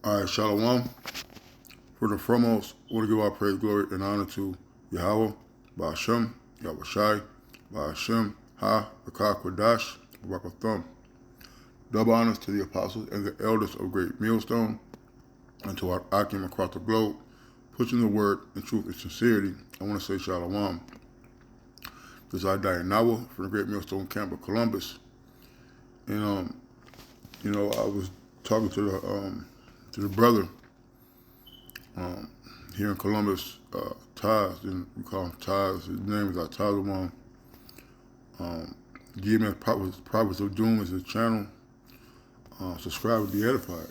All right, Shalom. For the foremost, I want to give our praise, glory, and honor to Yahweh, Ba'ashem, Yahweh Shai, Ba'ashem, Ha, Rakah Kodash, Barakatham. Double honors to the apostles and the elders of Great Millstone, and to our Akim across the globe, pushing the word in truth and sincerity. I want to say Shalom. This is Nawa from the Great Millstone Camp of Columbus. And I was talking to the brother here in Columbus, Taz, and we call him Taz. His name is Tazawam. Give me Prophets of Doom is his channel. Subscribe and be edified.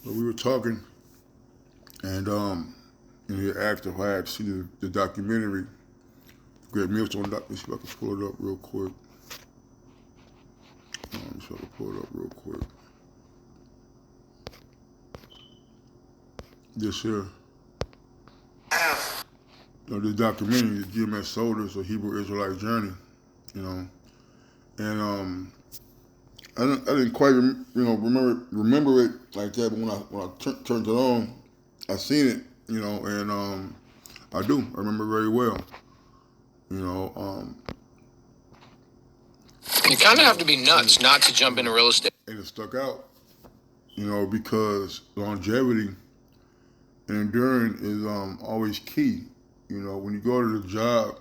But we were talking, and he asked if I had seen the documentary, Great Millstone. Let me see if I can pull it up real quick. This here. The documentary, the GMS Soldiers, a Hebrew Israelite Journey, and I didn't quite remember it like that, but when I turned it on, I seen it, and I do. I remember very well, You kind of have to be nuts not to jump into real estate. And it stuck out, because longevity and enduring is always key. When you go to the job,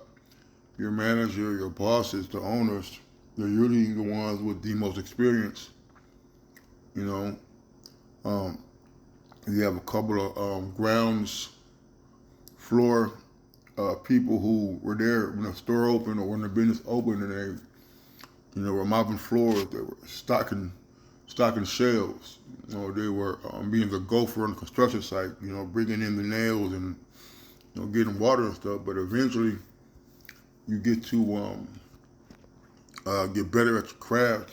your manager, your bosses, the owners, they're usually the ones with the most experience. You have a couple of grounds floor people who were there when the store opened or when the business opened, and they, were mopping floors, they were stocking shelves. They were being the gopher on the construction site, bringing in the nails and getting water and stuff. But eventually, you get to get better at your craft.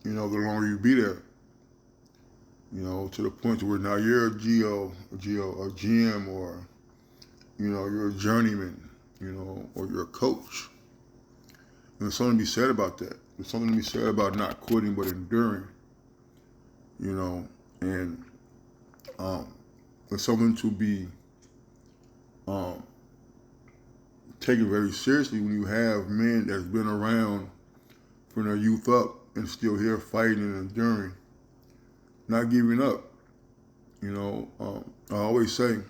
The longer you be there. To the point to where now you're a GM, or you're a journeyman, or you're a coach. And there's something to be said about that. There's something to be said about not quitting but enduring. And there's something to be taken very seriously when you have men that's been around from their youth up and still here fighting and enduring, not giving up. I always say,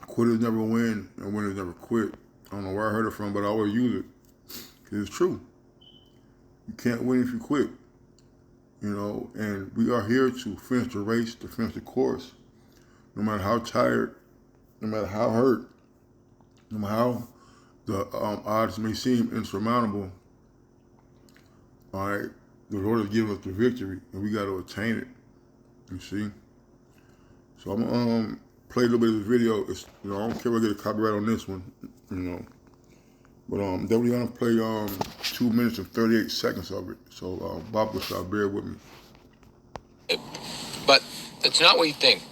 quitters never win and winners never quit. I don't know where I heard it from, but I always use it. Because it's true. You can't win if you quit. And we are here to finish the race, to finish the course. No matter how tired, no matter how hurt, no matter how the odds may seem insurmountable, all right, the Lord has given us the victory, and we got to attain it. You see? So I'm gonna play a little bit of the video. It's, I don't care if I get a copyright on this one, but definitely gonna play 2 minutes and 38 seconds of it. So Bob will start, bear with me. But it's not what you think.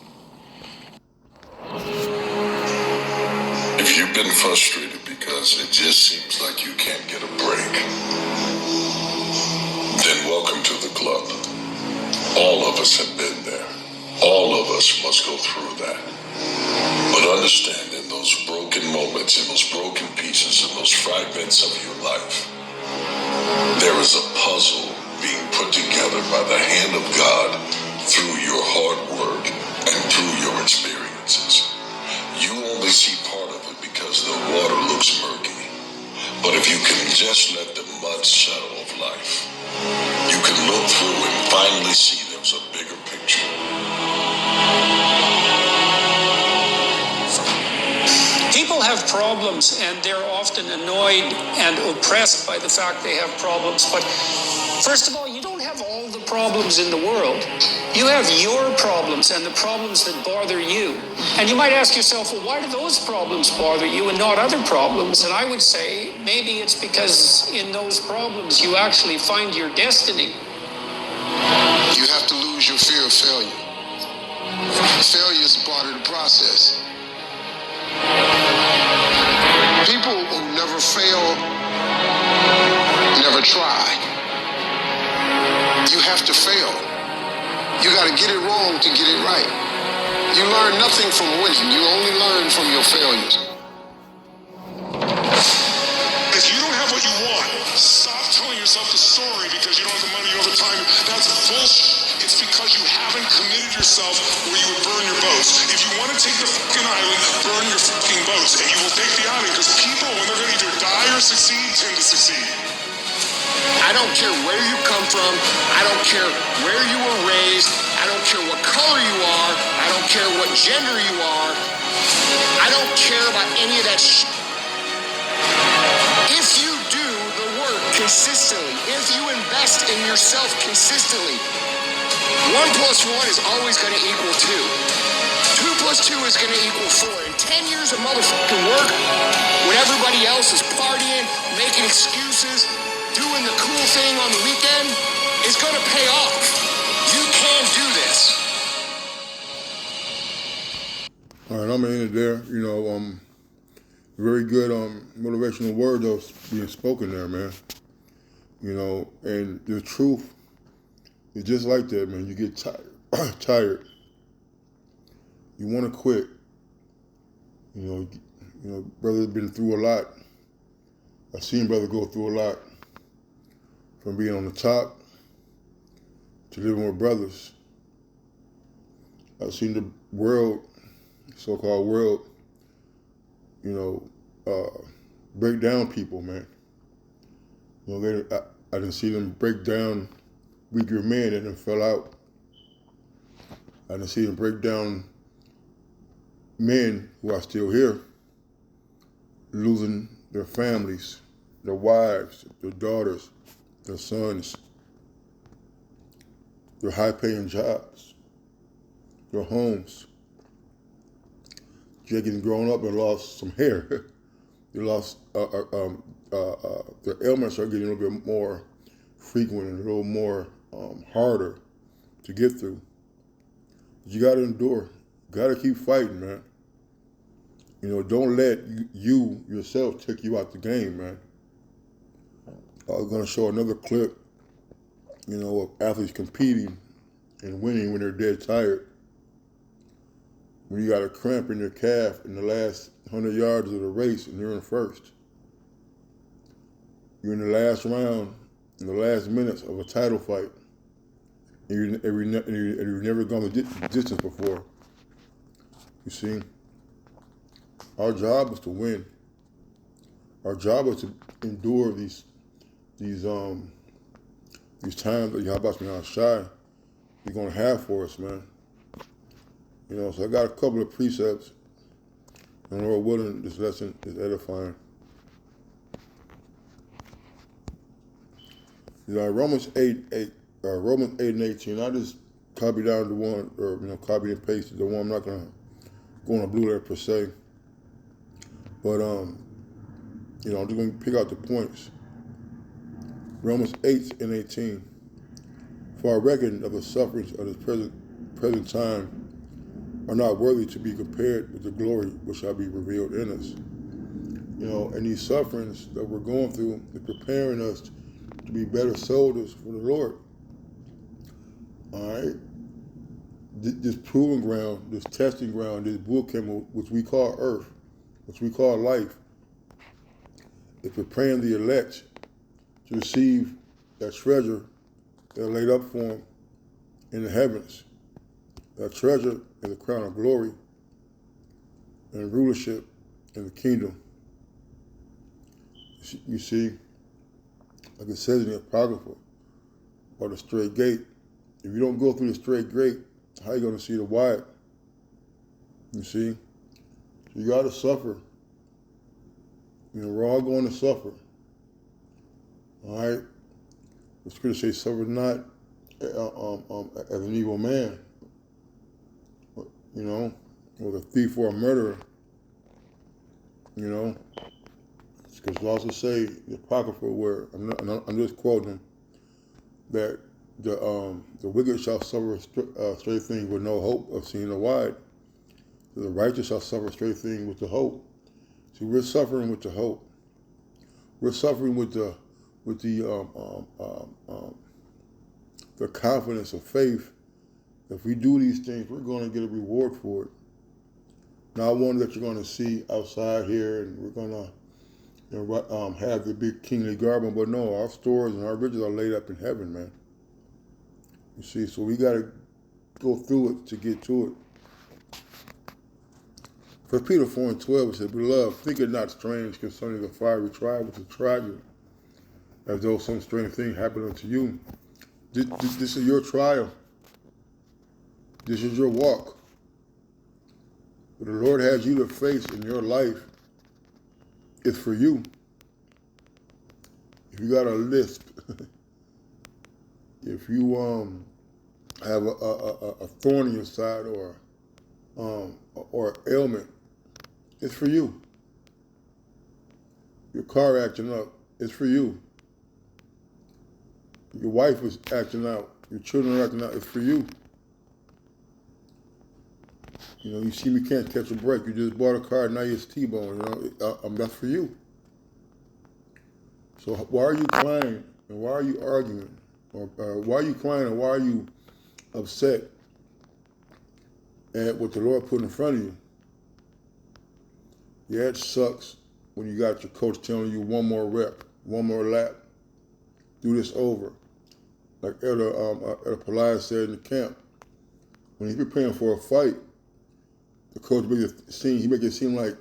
If you've been frustrated because it just seems like you can't get a break, then welcome to the club. All of us have been there. All of us must go through that. But understand, in those broken moments, in those broken pieces, in those fragments of your life, there is a puzzle being put together by the hand of God through your hard work and through your experiences. You only see part of it because the water looks murky. But if you can just let the mud settle of life, you can look through and finally see there's a bigger picture. People have problems, and they're often annoyed and oppressed by the fact they have problems. But first of all, you don't have all the problems in the world. You have your problems and the problems that bother you. And you might ask yourself, well, why do those problems bother you and not other problems? And I would say maybe it's because in those problems you actually find your destiny. You have to lose your fear of failure. Failure is part of the process. People who never fail, never try. You have to fail. You You got to get it wrong to get it right. You learn nothing from winning. You only learn from your failures. If you don't have what you want, stop telling yourself the story because you don't have the money over time. That's bullshit. It's because you haven't committed yourself where you would burn your boats. If you want to take the fucking island, burn your fucking boats. And you will take the island because people, when they're going to either die or succeed, tend to succeed. I don't care where you come from. I don't care where you were raised. I don't care what color you are. I don't care what gender you are. I don't care about any of that shit. If you do the work consistently, if you invest in yourself consistently, 1 plus 1 is always going to equal 2. 2 plus 2 is going to equal 4. In 10 years of motherfucking work, when everybody else is partying, making excuses, doing the cool thing on the weekend, is going to pay off. You can do this. All right, I'm gonna end it there. Very good motivational word that was being spoken there, man. And the truth is just like that, man. You get tired. You want to quit. Brother's been through a lot. I've seen brother go through a lot, from being on the top to living with brothers. I've seen the world, so-called world, break down people, man. I didn't see them break down weaker men and then fell out. I didn't see them break down men who are still here, losing their families, their wives, their daughters, their sons, their high-paying jobs, their homes. They're getting grown up and lost some hair. They lost, their ailments are getting a little bit more frequent and a little more harder to get through. But you got to endure. You got to keep fighting, man. Don't let you yourself take you out the game, man. I'm going to show another clip, of athletes competing and winning when they're dead tired. When you got a cramp in your calf in the last 100 yards of the race and you're in first. You're in the last round, in the last minutes of a title fight. And you've never gone the distance before. You see, our job is to win. Our job is to endure these times that Yahweh Shai you're gonna have for us, man. So I got a couple of precepts, and Lord willing, this lesson is edifying. Romans 8 and 18. I just copy down the one, or copy and paste the one. I'm not gonna go on a blue letter per se, but I'm just gonna pick out the points. Romans 8 and 18. For I reckon of the sufferings of this present time are not worthy to be compared with the glory which shall be revealed in us. And these sufferings that we're going through is preparing us to be better soldiers for the Lord. All right? This proving ground, this testing ground, this boot camp, which we call earth, which we call life, is preparing the elect to receive that treasure that laid up for them in the heavens. That treasure is a crown of glory and rulership in the kingdom. You see, like it says in the Apocrypha, or the straight gate. If you don't go through the straight gate, how are you going to see the wide? You see? So you got to suffer. We're all going to suffer. All right? The scripture says, suffer not as an evil man. Or a thief or a murderer. Because it also say the Apocrypha, where I'm just quoting that the wicked shall suffer straight things with no hope of seeing the wide. The righteous shall suffer straight things with the hope. See, we're suffering with the hope. We're suffering with the confidence of faith If we do these things, we're going to get a reward for it. Not one that you're going to see outside here, and we're going to have the big kingly garment. But no, our stores and our riches are laid up in heaven, man. You see, so we got to go through it to get to it. 1 Peter 4:12, it says, Beloved, think it not strange concerning the fiery trial which is tried you, as though some strange thing happened unto you. This is your trial. This is your walk. What the Lord has you to face in your life is for you. If you got a lisp, if you have a thorn in your side or ailment, it's for you. Your car acting up, it's for you. Your wife is acting out, your children are acting out, it's for you. You know, you see me can't catch a break. You just bought a car, now it's T-bone. You know, that's for you. So why are you crying and why are you arguing, or why are you crying and why are you upset at what the Lord put in front of you? Yeah, it sucks when you got your coach telling you one more rep, one more lap, do this over. Like Elder Polias said in the camp, when he's preparing for a fight, the coach make it seem like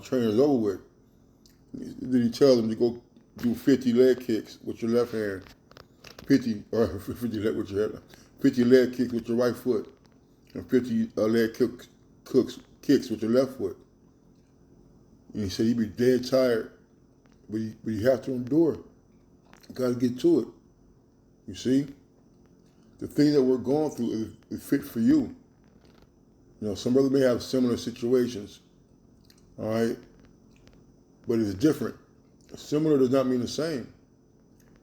training's over with. Then he tells him to go do 50 leg kicks with your left hand, 50 leg kicks with your right foot, and 50 leg kicks with your left foot. And he said he'd be dead tired, but you have to endure. You got to get to it. You see, the thing that we're going through is fit for you. You know, some brothers may have similar situations, all right, but it's different. Similar does not mean the same.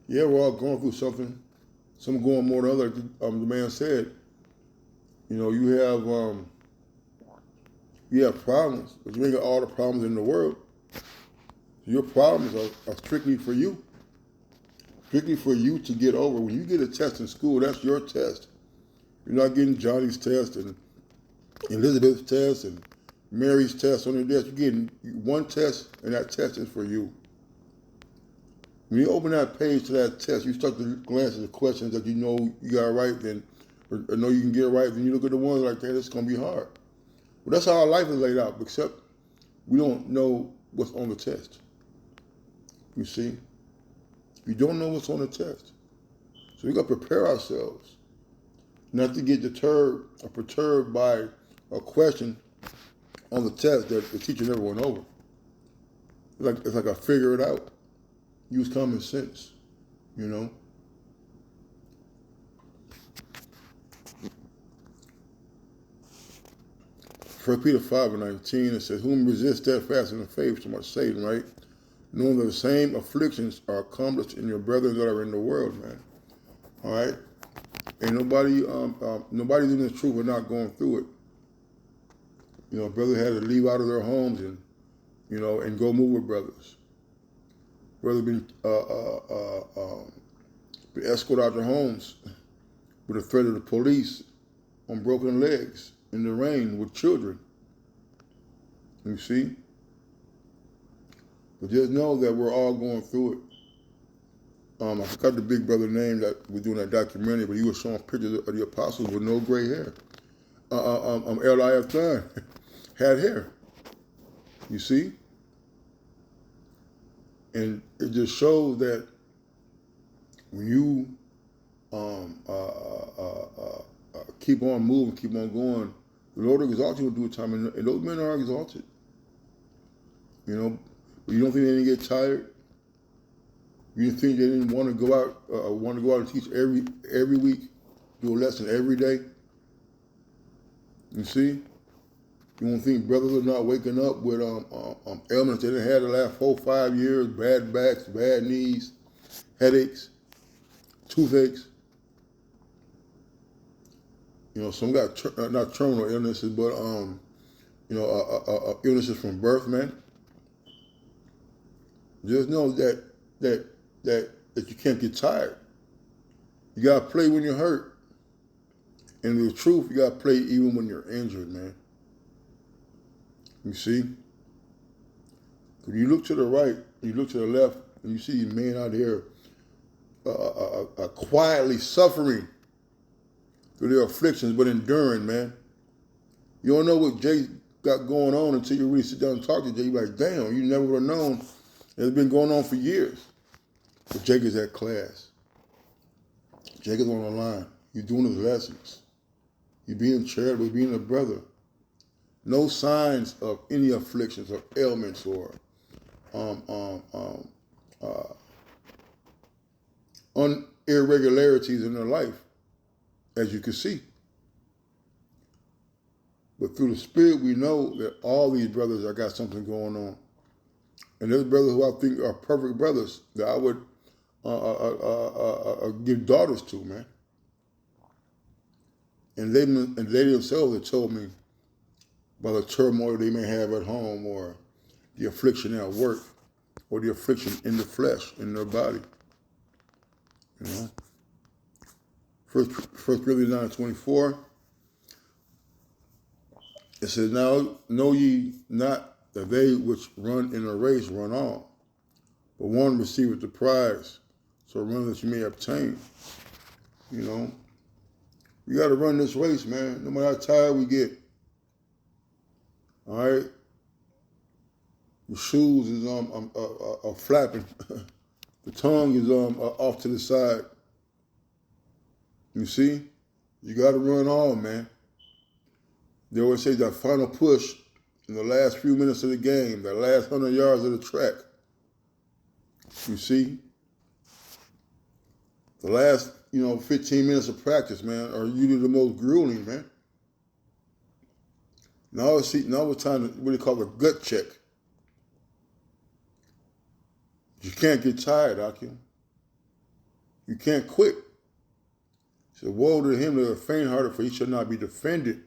Yeah, we're all going through something. Some going more than others. The man said, you know, you have problems, but you ain't got all the problems in the world. Your problems are strictly for you. Strictly for you to get over. When you get a test in school, that's your test. You're not getting Johnny's test and Elizabeth's test and Mary's test on your desk. You're getting one test, and that test is for you. When you open that page to that test, you start to glance at the questions that you know you got right, or know you can get right, then you look at the ones like that, it's going to be hard. But that's how our life is laid out, except we don't know what's on the test. You see? We don't know what's on the test. So we got to prepare ourselves not to get deterred or perturbed by a question on the test that the teacher never went over. It's like I figure it out. Use common sense, you know. First Peter 5:19, it says, "Whom resist steadfast in the faith, so much Satan," right? Knowing that the same afflictions are accomplished in your brethren that are in the world, man. All right? Ain't nobody's in the truth and not going through it. You know, brothers had to leave out of their homes and, you know, and go move with brothers. Brothers been escorted out their homes with the threat of the police on broken legs in the rain with children. You see? But just know that we're all going through it. I forgot the big brother name that was doing that documentary, but he was showing pictures of the apostles with no gray hair. Elias had hair. You see? And it just shows that when you keep on moving, keep on going, the Lord will exalt you in due time, and those men are exalted. You know, but you don't think they didn't get tired? You didn't think they didn't want to go out and teach every week, do a lesson every day? You see? You don't think brothers are not waking up with ailments they didn't have the last 4-5 years, bad backs, bad knees, headaches, toothaches. You know, some got not terminal illnesses, but illnesses from birth, man. Just know that you can't get tired. You gotta play when you're hurt. And the truth, you got to play even when you're injured, man. You see? When you look to the right, you look to the left, and you see men out here quietly suffering through their afflictions, but enduring, man. You don't know what Jay got going on until you really sit down and talk to Jay. You're like, damn, you never would have known. It's been going on for years. But Jake is at class. Jake is on the line. You're doing his lessons. You're being charitable, you're being a brother. No signs of any afflictions or ailments or irregularities in their life, as you can see. But through the Spirit, we know that all these brothers have got something going on. And there's brothers who I think are perfect brothers that I would give daughters to, man. And they themselves have told me about the turmoil they may have at home or the affliction at work or the affliction in the flesh, in their body. You know? First Corinthians 9:24, it says, now know ye not that they which run in a race run all, but one receiveth the prize, so run that you may obtain. You know? You got to run this race, man, no matter how tired we get. All right? The shoes is flapping. The tongue is off to the side. You see? You got to run on, man. They always say that final push in the last few minutes of the game, that last 100 yards of the track. You see? The last, 15 minutes of practice, man, are usually the most grueling, man. Now it's time to what they call a gut check. You can't get tired, Akim. You can't quit. So woe to him that are faint-hearted, for he shall not be defended.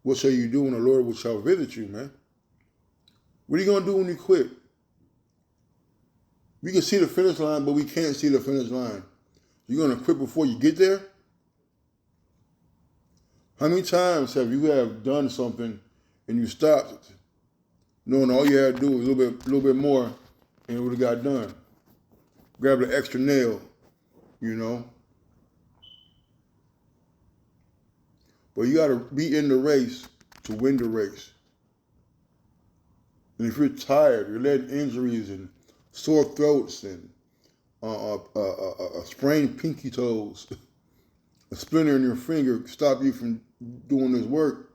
What shall you do when the Lord shall visit you, man? What are you going to do when you quit? We can see the finish line, but we can't see the finish line. You're going to quit before you get there? How many times have you done something and you stopped knowing all you had to do was a little bit more and it would have got done? Grab an extra nail, But you got to be in the race to win the race. And if you're tired, you're letting injuries and sore throats and sprained pinky toes, a splinter in your finger stop you from doing this work,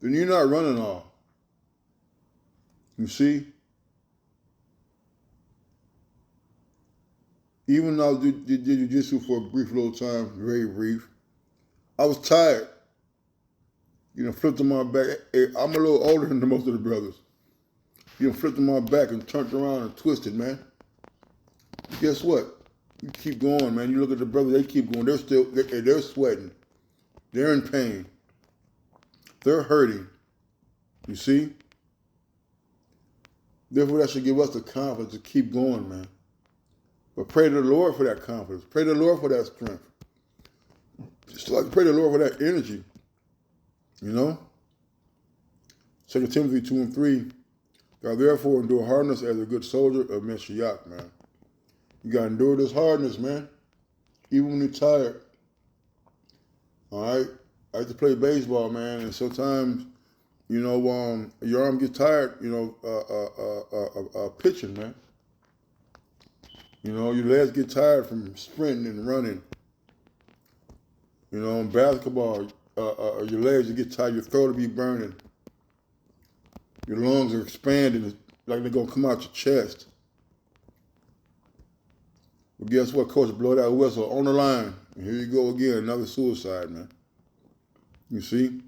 then you're not running all. You see? Even though I did jiu-jitsu for a brief little time, very brief, I was tired. Flipped on my back. I'm a little older than most of the brothers. Flipped on my back and turned around and twisted, man. Guess what? You keep going, man. You look at the brothers, they keep going. They're sweating. They're in pain. They're hurting. You see? Therefore, that should give us the confidence to keep going, man. But pray to the Lord for that confidence. Pray to the Lord for that strength. Just like pray to the Lord for that energy. 2 Timothy 2:3, thou therefore endure hardness as a good soldier of Mashiach, man. You got to endure this hardness, man. Even when you're tired. All right? I like to play baseball, man, and sometimes, your arm gets tired, pitching, man. Your legs get tired from sprinting and running. In basketball, your legs will get tired, your throat will be burning. Your lungs are expanding like they're going to come out your chest. But guess what, coach? Blow that whistle on the line. And here you go again, another suicide, man. You see?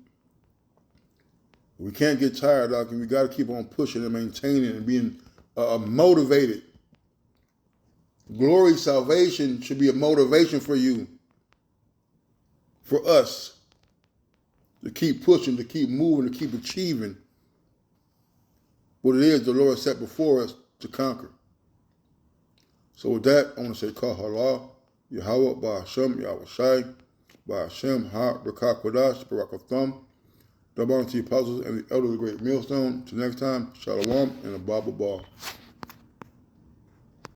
We can't get tired, Doc, and we got to keep on pushing and maintaining and being motivated. Glory, salvation should be a motivation for you, for us, to keep pushing, to keep moving, to keep achieving what it is the Lord set before us to conquer. So with that, I want to say, Kah Halal, Yahweh, Ba'ashem, Yahweh Shai, by Hashem, Ha, Rakah Kodash, Barak Thumb, double honor to the apostles and the elders of the great millstone. Till next time, Shalom and a Bible ball.